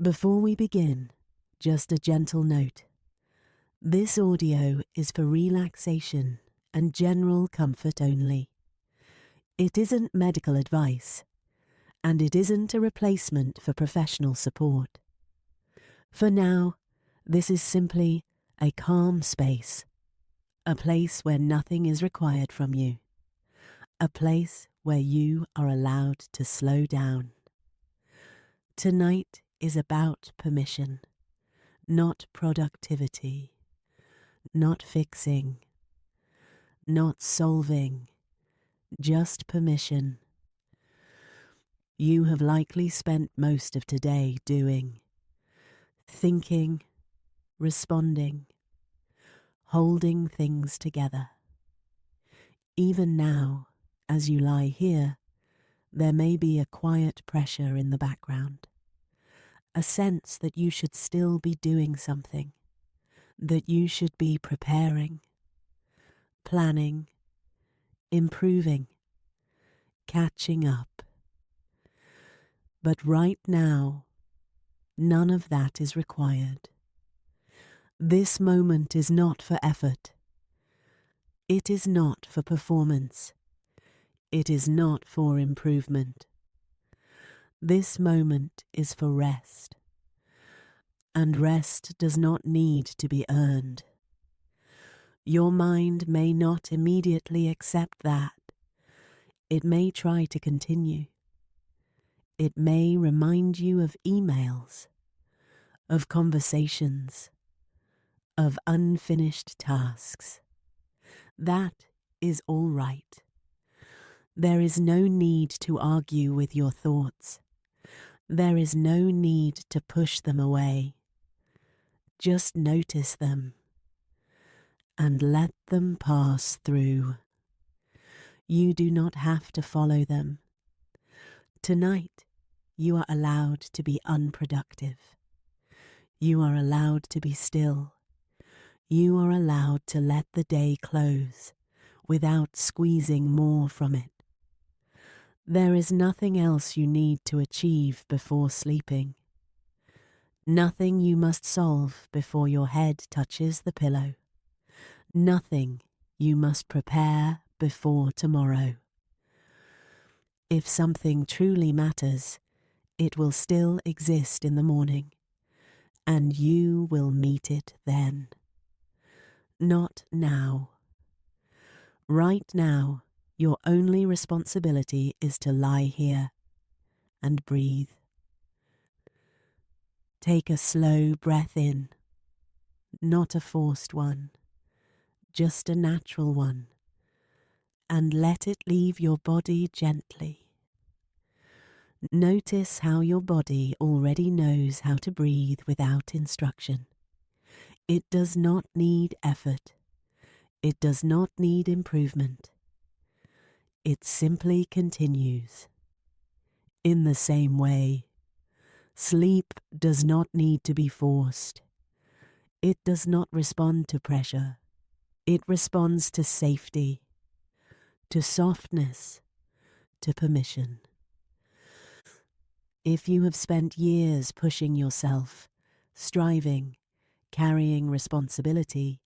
Before we begin, just a gentle note. This audio is for relaxation and general comfort only. It isn't medical advice, and it isn't a replacement for professional support. For now, this is simply a calm space, a place where nothing is required from you, a place where you are allowed to slow down. Tonight is about permission, not productivity, not fixing, not solving, just permission. You have likely spent most of today doing, thinking, responding, holding things together. Even now, as you lie here, there may be a quiet pressure in the background, a sense that you should still be doing something, that you should be preparing, planning, improving, catching up. But right now, none of that is required. This moment is not for effort. It is not for performance. It is not for improvement. This moment is for rest. And rest does not need to be earned. Your mind may not immediately accept that. It may try to continue. It may remind you of emails, of conversations, of unfinished tasks. That is all right. There is no need to argue with your thoughts. There is no need to push them away. Just notice them and let them pass through. You do not have to follow them. Tonight, you are allowed to be unproductive. You are allowed to be still. You are allowed to let the day close without squeezing more from it. There is nothing else you need to achieve before sleeping. Nothing you must solve before your head touches the pillow. Nothing you must prepare before tomorrow. If something truly matters, it will still exist in the morning, and you will meet it then. Not now. Right now, your only responsibility is to lie here and breathe. Take a slow breath in, not a forced one, just a natural one, and let it leave your body gently. Notice how your body already knows how to breathe without instruction. It does not need effort. It does not need improvement. It simply continues. In the same way, sleep does not need to be forced. It does not respond to pressure. It responds to safety, to softness, to permission. If you have spent years pushing yourself, striving, carrying responsibility,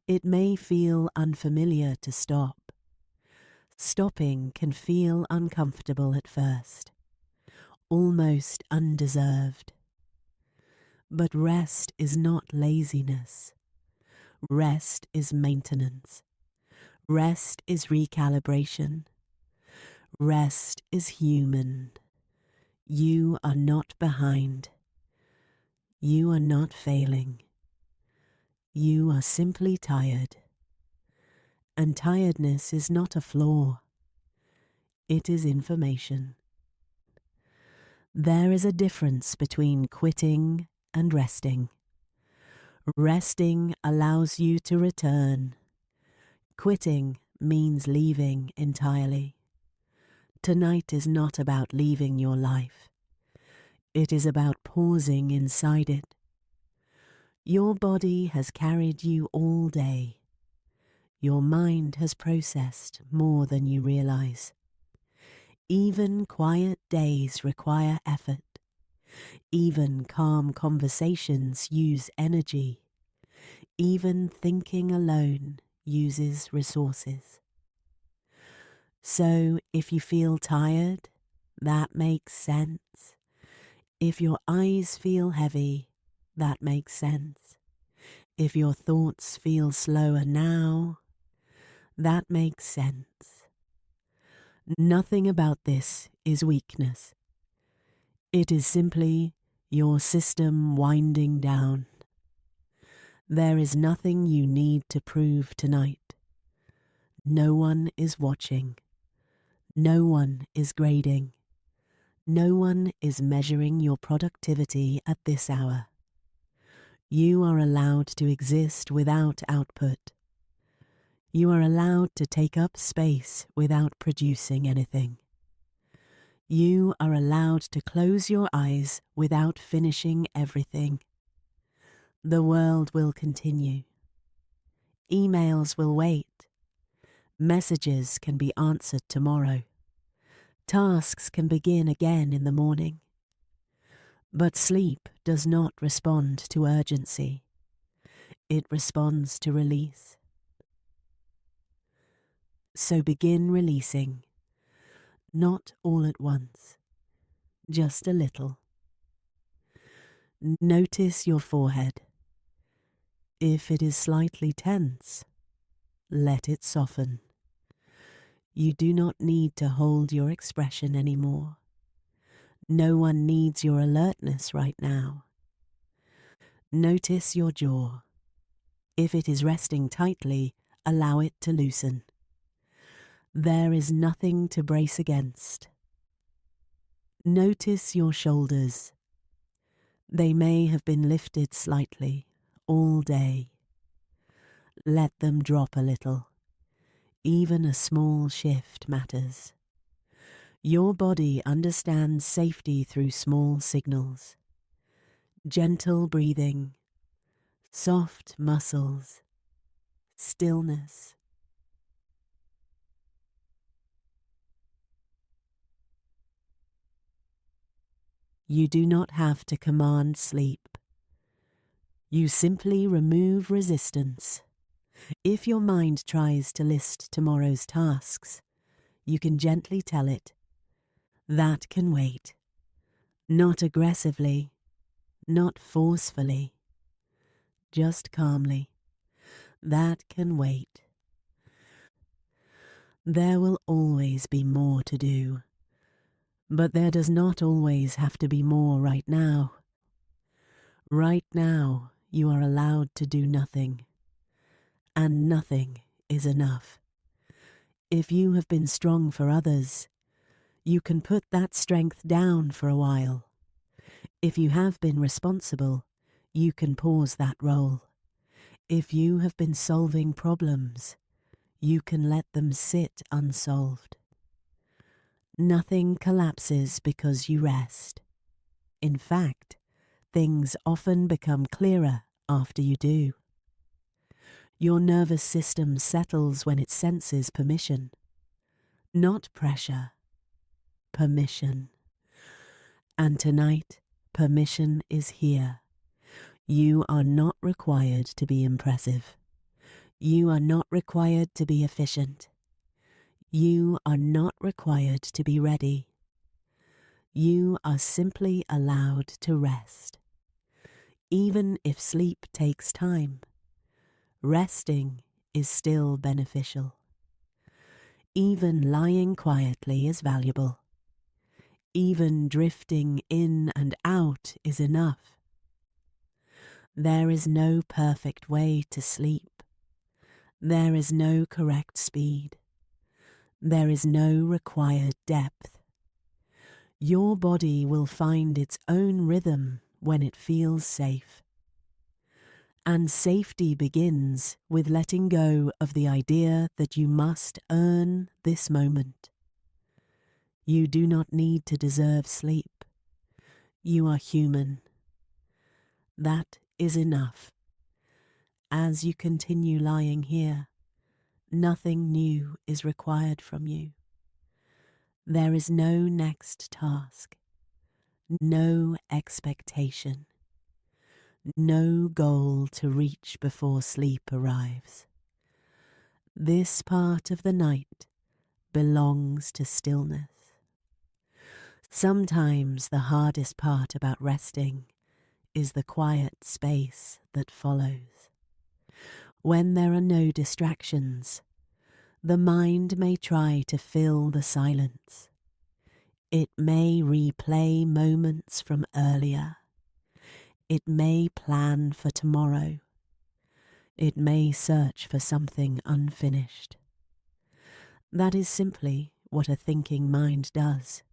it may feel unfamiliar to stop. Stopping can feel uncomfortable at first, almost undeserved. But rest is not laziness. Rest is maintenance. Rest is recalibration. Rest is human. You are not behind. You are not failing. You are simply tired. And tiredness is not a flaw. It is information. There is a difference between quitting and resting. Resting allows you to return. Quitting means leaving entirely. Tonight is not about leaving your life. It is about pausing inside it. Your body has carried you all day. Your mind has processed more than you realize. Even quiet days require effort. Even calm conversations use energy. Even thinking alone uses resources. So if you feel tired, that makes sense. If your eyes feel heavy, that makes sense. If your thoughts feel slower now, that makes sense. Nothing about this is weakness. It is simply your system winding down. There is nothing you need to prove tonight. No one is watching. No one is grading. No one is measuring your productivity at this hour. You are allowed to exist without output. You are allowed to take up space without producing anything. You are allowed to close your eyes without finishing everything. The world will continue. Emails will wait. Messages can be answered tomorrow. Tasks can begin again in the morning. But sleep does not respond to urgency. It responds to release. So begin releasing, not all at once, just a little. Notice your forehead. If it is slightly tense, let it soften. You do not need to hold your expression anymore. No one needs your alertness right now. Notice your jaw. If it is resting tightly, allow it to loosen. There is nothing to brace against. Notice your shoulders. They may have been lifted slightly all day. Let them drop a little. Even a small shift matters. Your body understands safety through small signals. Gentle breathing, soft muscles, stillness. You do not have to command sleep. You simply remove resistance. If your mind tries to list tomorrow's tasks, you can gently tell it, that can wait. Not aggressively, not forcefully, just calmly. That can wait. There will always be more to do, but there does not always have to be more right now. Right now, you are allowed to do nothing, and nothing is enough. If you have been strong for others, you can put that strength down for a while. If you have been responsible, you can pause that role. If you have been solving problems, you can let them sit unsolved. Nothing collapses because you rest. In fact, things often become clearer after you do. Your nervous system settles when it senses permission. Not pressure, permission. And tonight, permission is here. You are not required to be impressive. You are not required to be efficient. You are not required to be ready. You are simply allowed to rest. Even if sleep takes time, resting is still beneficial. Even lying quietly is valuable. Even drifting in and out is enough. There is no perfect way to sleep. There is no correct speed. There is no required depth. Your body will find its own rhythm when it feels safe. And safety begins with letting go of the idea that you must earn this moment. You do not need to deserve sleep. You are human. That is enough. As you continue lying here, nothing new is required from you. There is no next task, no expectation, no goal to reach before sleep arrives. This part of the night belongs to stillness. Sometimes the hardest part about resting is the quiet space that follows. When there are no distractions, the mind may try to fill the silence. It may replay moments from earlier. It may plan for tomorrow. It may search for something unfinished. That is simply what a thinking mind does.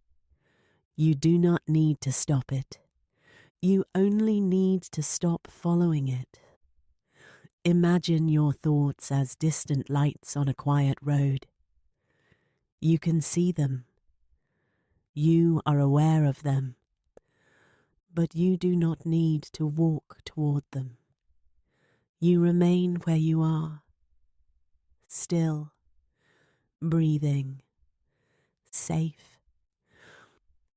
You do not need to stop it. You only need to stop following it. Imagine your thoughts as distant lights on a quiet road. You can see them. You are aware of them. But you do not need to walk toward them. You remain where you are, still, breathing, safe.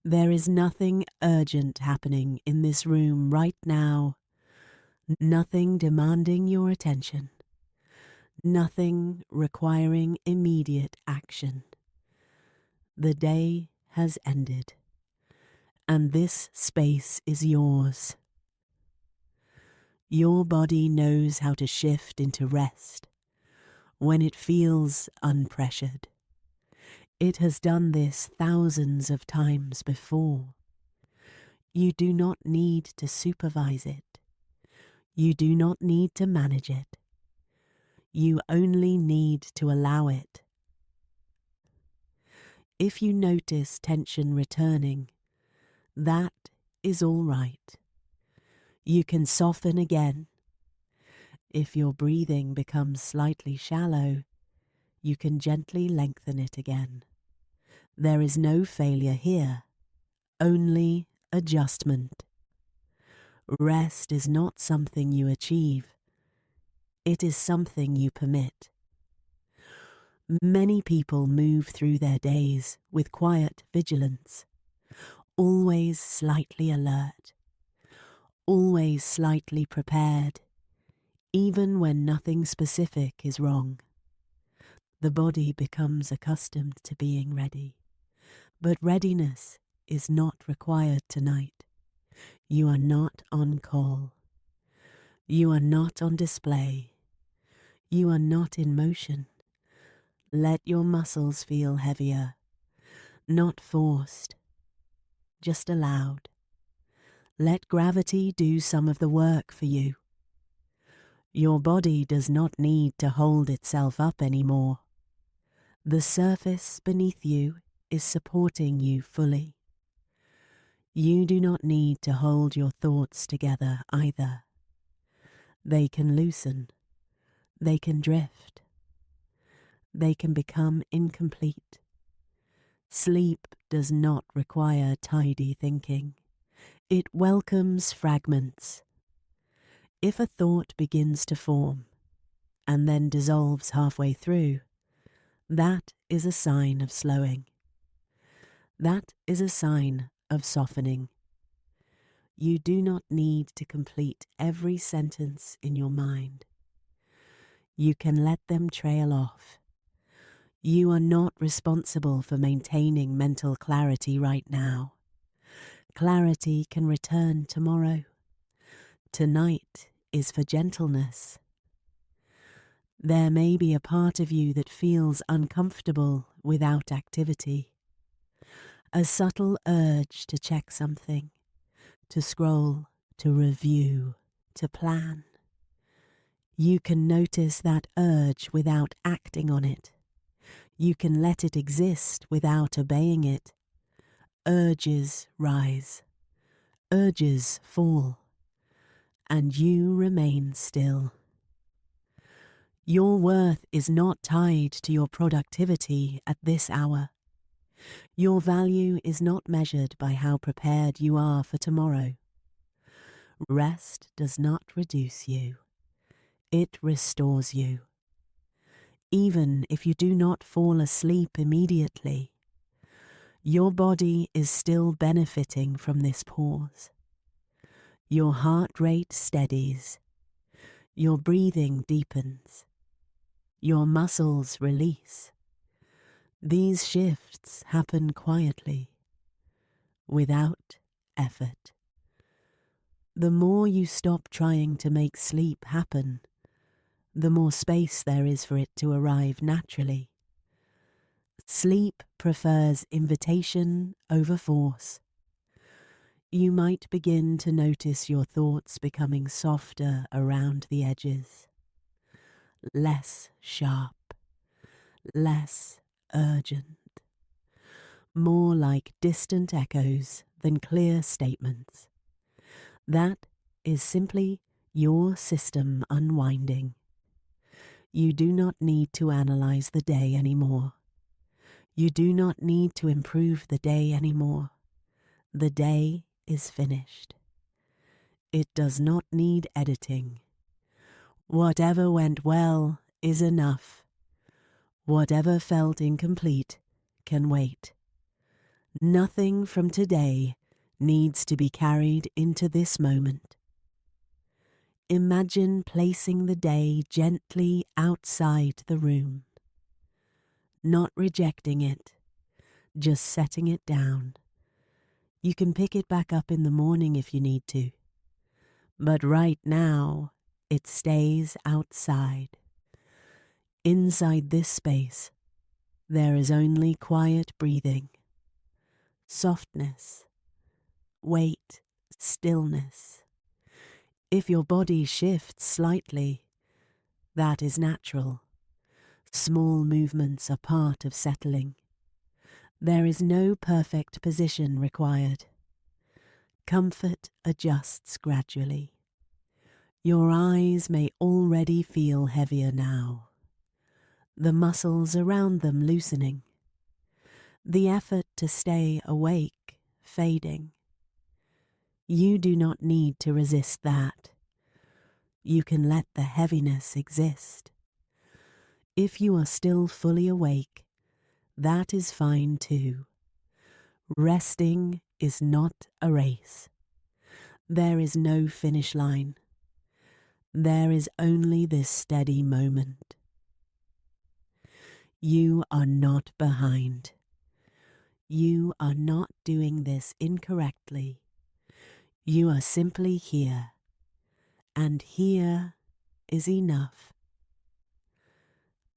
There is nothing urgent happening in this room right now. Nothing demanding your attention. Nothing requiring immediate action. The day has ended, and this space is yours. Your body knows how to shift into rest when it feels unpressured. It has done this thousands of times before. You do not need to supervise it. You do not need to manage it. You only need to allow it. If you notice tension returning, that is all right. You can soften again. If your breathing becomes slightly shallow, you can gently lengthen it again. There is no failure here, only adjustment. Rest is not something you achieve. It is something you permit. Many people move through their days with quiet vigilance, always slightly alert, always slightly prepared, even when nothing specific is wrong. The body becomes accustomed to being ready, but readiness is not required tonight. You are not on call. You are not on display. You are not in motion. Let your muscles feel heavier, not forced, just allowed. Let gravity do some of the work for you. Your body does not need to hold itself up anymore. The surface beneath you is supporting you fully. You do not need to hold your thoughts together either. They can loosen. They can drift. They can become incomplete. Sleep does not require tidy thinking. It welcomes fragments. If a thought begins to form and then dissolves halfway through, that is a sign of slowing. That is a sign of softening. You do not need to complete every sentence in your mind. You can let them trail off. You are not responsible for maintaining mental clarity right now. Clarity can return tomorrow. Tonight is for gentleness. There may be a part of you that feels uncomfortable without activity. A subtle urge to check something, to scroll, to review, to plan. You can notice that urge without acting on it. You can let it exist without obeying it. Urges rise. Urges fall. And you remain still. Your worth is not tied to your productivity at this hour. Your value is not measured by how prepared you are for tomorrow. Rest does not reduce you. It restores you. Even if you do not fall asleep immediately, Your body is still benefiting from this pause. Your heart rate steadies. Your breathing deepens. Your muscles release. These shifts happen quietly, without effort. The more you stop trying to make sleep happen, the more space there is for it to arrive naturally. Sleep prefers invitation over force. You might begin to notice your thoughts becoming softer around the edges, less sharp, less urgent, more like distant echoes than clear statements. That is simply your system unwinding. You do not need to analyze the day anymore. You do not need to improve the day anymore. The day is finished. It does not need editing. Whatever went well is enough. Whatever felt incomplete can wait. Nothing from today needs to be carried into this moment. Imagine placing the day gently outside the room, not rejecting it, just setting it down. You can pick it back up in the morning if you need to, but right now it stays outside. Inside this space, there is only quiet breathing, softness, weight, stillness. If your body shifts slightly, that is natural. Small movements are part of settling. There is no perfect position required. Comfort adjusts gradually. Your eyes may already feel heavier now, the muscles around them loosening, the effort to stay awake fading. You do not need to resist that. You can let the heaviness exist. If you are still fully awake, that is fine too. Resting is not a race. There is no finish line. There is only this steady moment. You are not behind. You are not doing this incorrectly. You are simply here, and here is enough.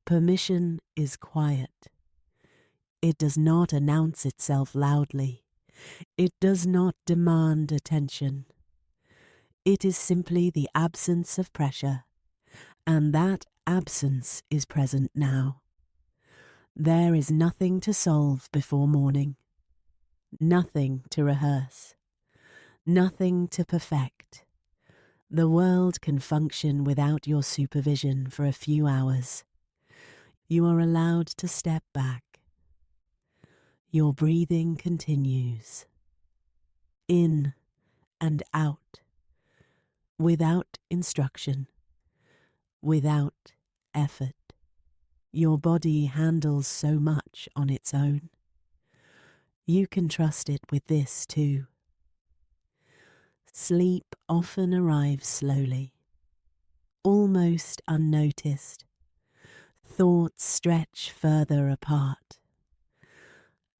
Permission is quiet. It does not announce itself loudly. It does not demand attention. It is simply the absence of pressure, and that absence is present now. There is nothing to solve before morning, nothing to rehearse, nothing to perfect. The world can function without your supervision for a few hours. You are allowed to step back. Your breathing continues, in and out, without instruction, without effort. Your body handles so much on its own. You can trust it with this too. Sleep often arrives slowly, almost unnoticed. Thoughts stretch further apart.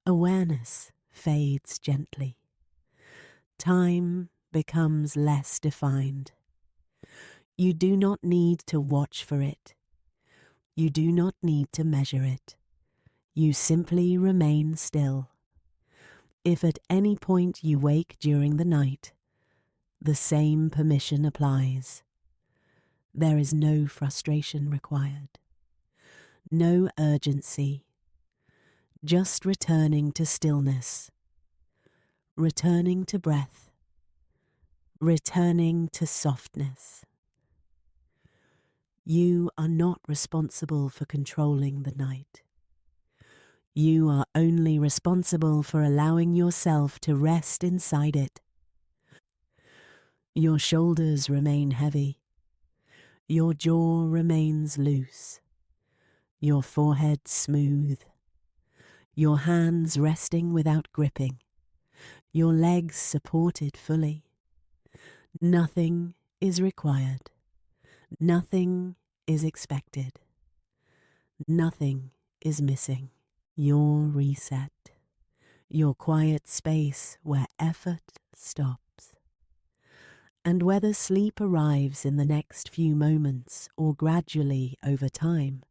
Awareness fades gently. Time becomes less defined. You do not need to watch for it. You do not need to measure it. You simply remain still. If at any point you wake during the night, the same permission applies. There is no frustration required, no urgency, just returning to stillness, returning to breath, returning to softness. You are not responsible for controlling the night. You are only responsible for allowing yourself to rest inside it. Your shoulders remain heavy. Your jaw remains loose. Your forehead smooth. your hands resting without gripping, your legs supported fully. Nothing is required. Nothing is expected. Nothing is missing. Your reset. Your quiet space where effort stops. And whether sleep arrives in the next few moments or gradually over time,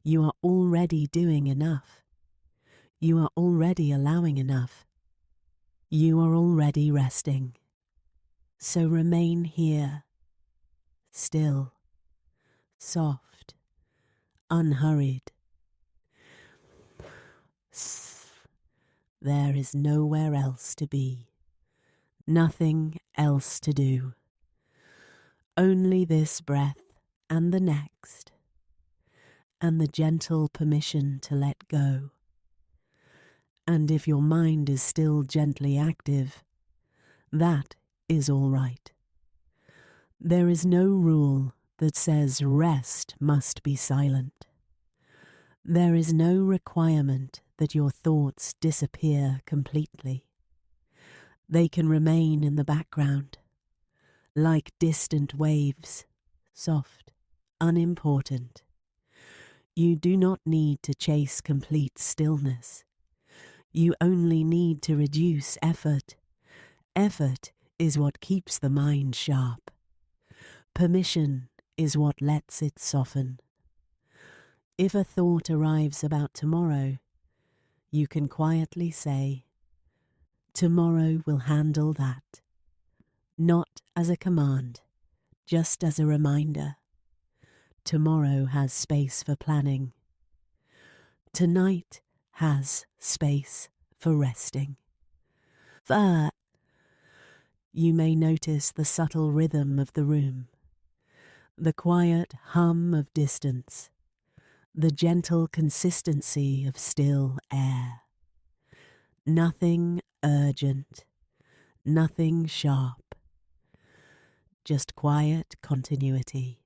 you are already doing enough. You are already allowing enough. You are already resting. So remain here, still, soft, unhurried. There is nowhere else to be, nothing else to do. Only this breath and the next, and the gentle permission to let go. And if your mind is still gently active, that is all right. There is no rule that says rest must be silent. There is no requirement that your thoughts disappear completely. They can remain in the background, like distant waves, soft, unimportant. You do not need to chase complete stillness. You only need to reduce effort. Effort is what keeps the mind sharp. Permission is what lets it soften. If a thought arrives about tomorrow, you can quietly say, "Tomorrow will handle that." Not as a command, just as a reminder. Tomorrow has space for planning. Tonight has space for resting. You may notice the subtle rhythm of the room, the quiet hum of distance, the gentle consistency of still air. Nothing urgent, nothing sharp, just quiet continuity.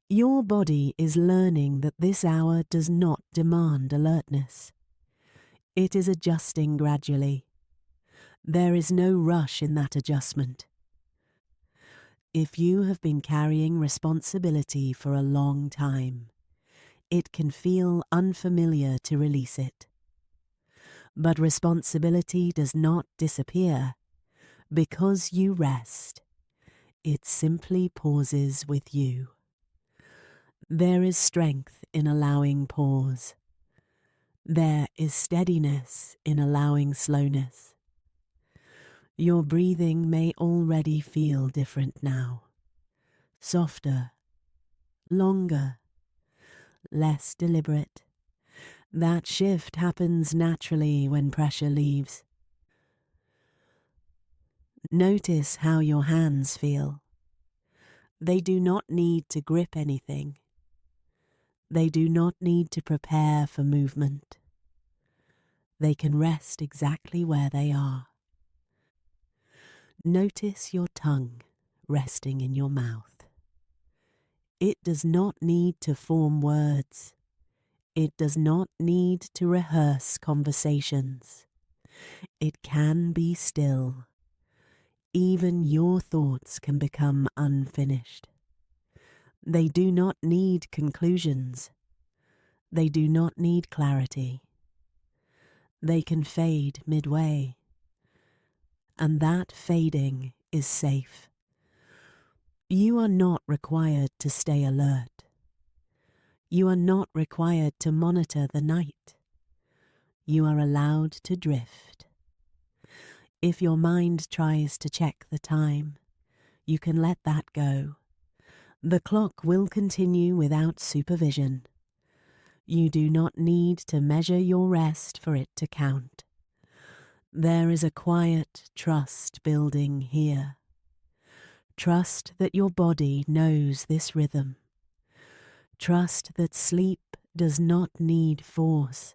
Your body is learning that this hour does not demand alertness. It is adjusting gradually. There is no rush in that adjustment. If you have been carrying responsibility for a long time, it can feel unfamiliar to release it. But responsibility does not disappear because you rest. It simply pauses with you. There is strength in allowing pause. There is steadiness in allowing slowness. Your breathing may already feel different now. Softer, longer, less deliberate. That shift happens naturally when pressure leaves. Notice how your hands feel. They do not need to grip anything. They do not need to prepare for movement. They can rest exactly where they are. Notice your tongue resting in your mouth. It does not need to form words. It does not need to rehearse conversations. It can be still. Even your thoughts can become unfinished. They do not need conclusions. They do not need clarity. They can fade midway. And that fading is safe. You are not required to stay alert. You are not required to monitor the night. You are allowed to drift. If your mind tries to check the time, you can let that go. The clock will continue without supervision. You do not need to measure your rest for it to count. There is a quiet trust building here. Trust that your body knows this rhythm. Trust that sleep does not need force.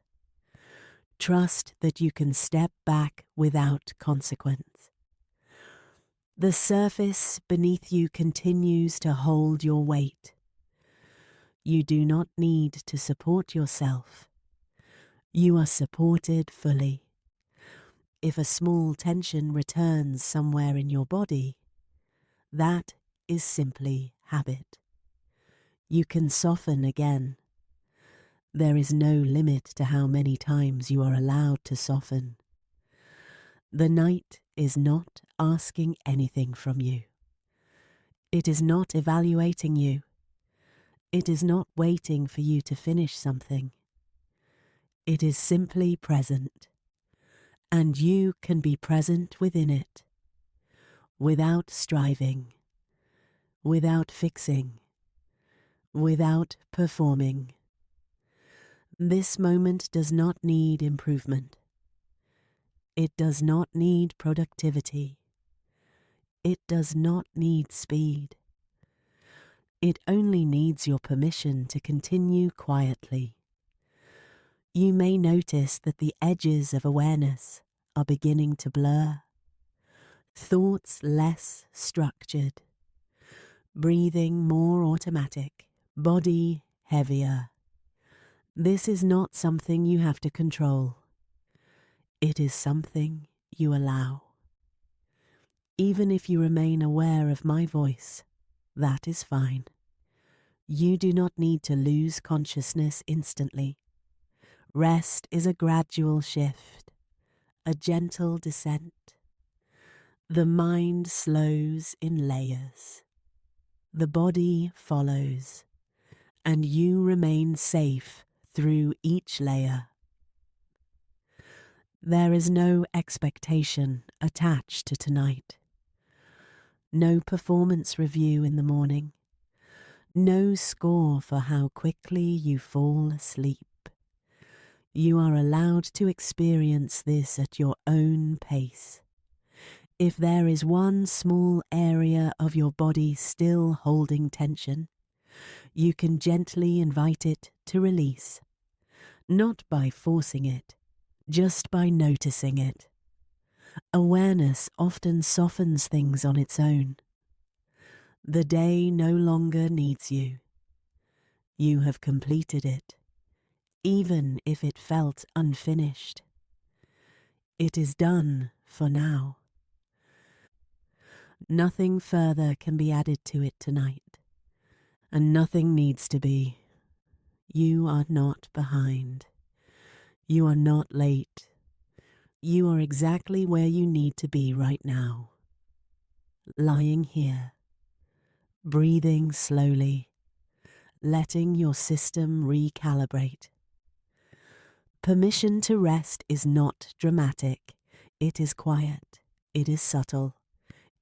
Trust that you can step back without consequence. The surface beneath you continues to hold your weight. You do not need to support yourself. You are supported fully. If a small tension returns somewhere in your body, that is simply habit. You can soften again. There is no limit to how many times you are allowed to soften. The night is not asking anything from you. It is not evaluating you. It is not waiting for you to finish something. It is simply present, and you can be present within it, without striving, without fixing, without performing. This moment does not need improvement. It does not need productivity. It does not need speed. It only needs your permission to continue quietly. You may notice that the edges of awareness are beginning to blur, thoughts less structured, breathing more automatic, body heavier. This is not something you have to control. It is something you allow. Even if you remain aware of my voice, that is fine. You do not need to lose consciousness instantly. Rest is a gradual shift, a gentle descent. The mind slows in layers. The body follows, and you remain safe through each layer. There is no expectation attached to tonight. No performance review in the morning. No score for how quickly you fall asleep. You are allowed to experience this at your own pace. If there is one small area of your body still holding tension, you can gently invite it to release, not by forcing it, just by noticing it. Awareness often softens things on its own. The day no longer needs you. You have completed it, even if it felt unfinished. It is done for now. Nothing further can be added to it tonight, and nothing needs to be. You are not behind. You are not late. You are exactly where you need to be right now. Lying here, breathing slowly, letting your system recalibrate. Permission to rest is not dramatic. It is quiet. It is subtle.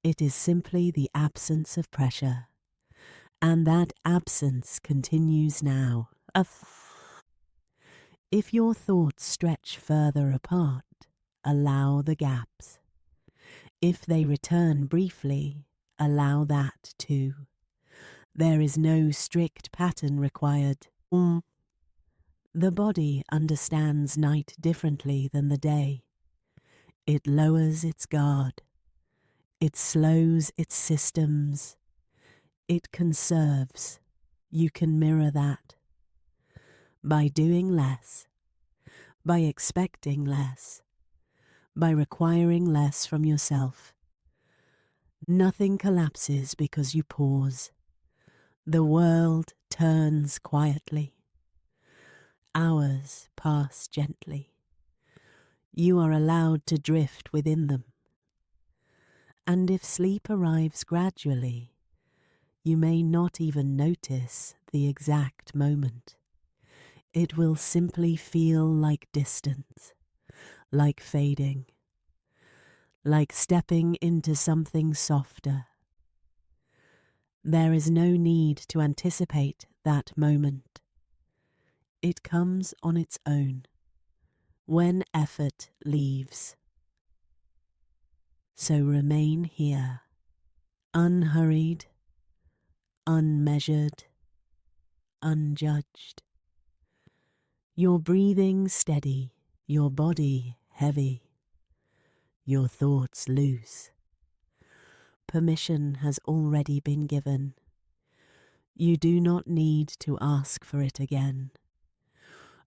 It is simply the absence of pressure. And that absence continues now. If your thoughts stretch further apart, allow the gaps. If they return briefly, allow that too. There is no strict pattern required. The body understands night differently than the day. It lowers its guard. It slows its systems. It conserves. You can mirror that. By doing less, by expecting less, by requiring less from yourself. Nothing collapses because you pause. The world turns quietly. Hours pass gently. You are allowed to drift within them. And if sleep arrives gradually, you may not even notice the exact moment. It will simply feel like distance, like fading, like stepping into something softer. There is no need to anticipate that moment. It comes on its own, when effort leaves. So remain here, unhurried, unmeasured, unjudged. Your breathing steady, your body heavy, your thoughts loose. Permission has already been given. You do not need to ask for it again.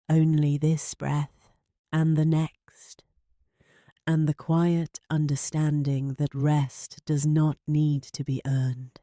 Only this breath, and the next, and the quiet understanding that rest does not need to be earned.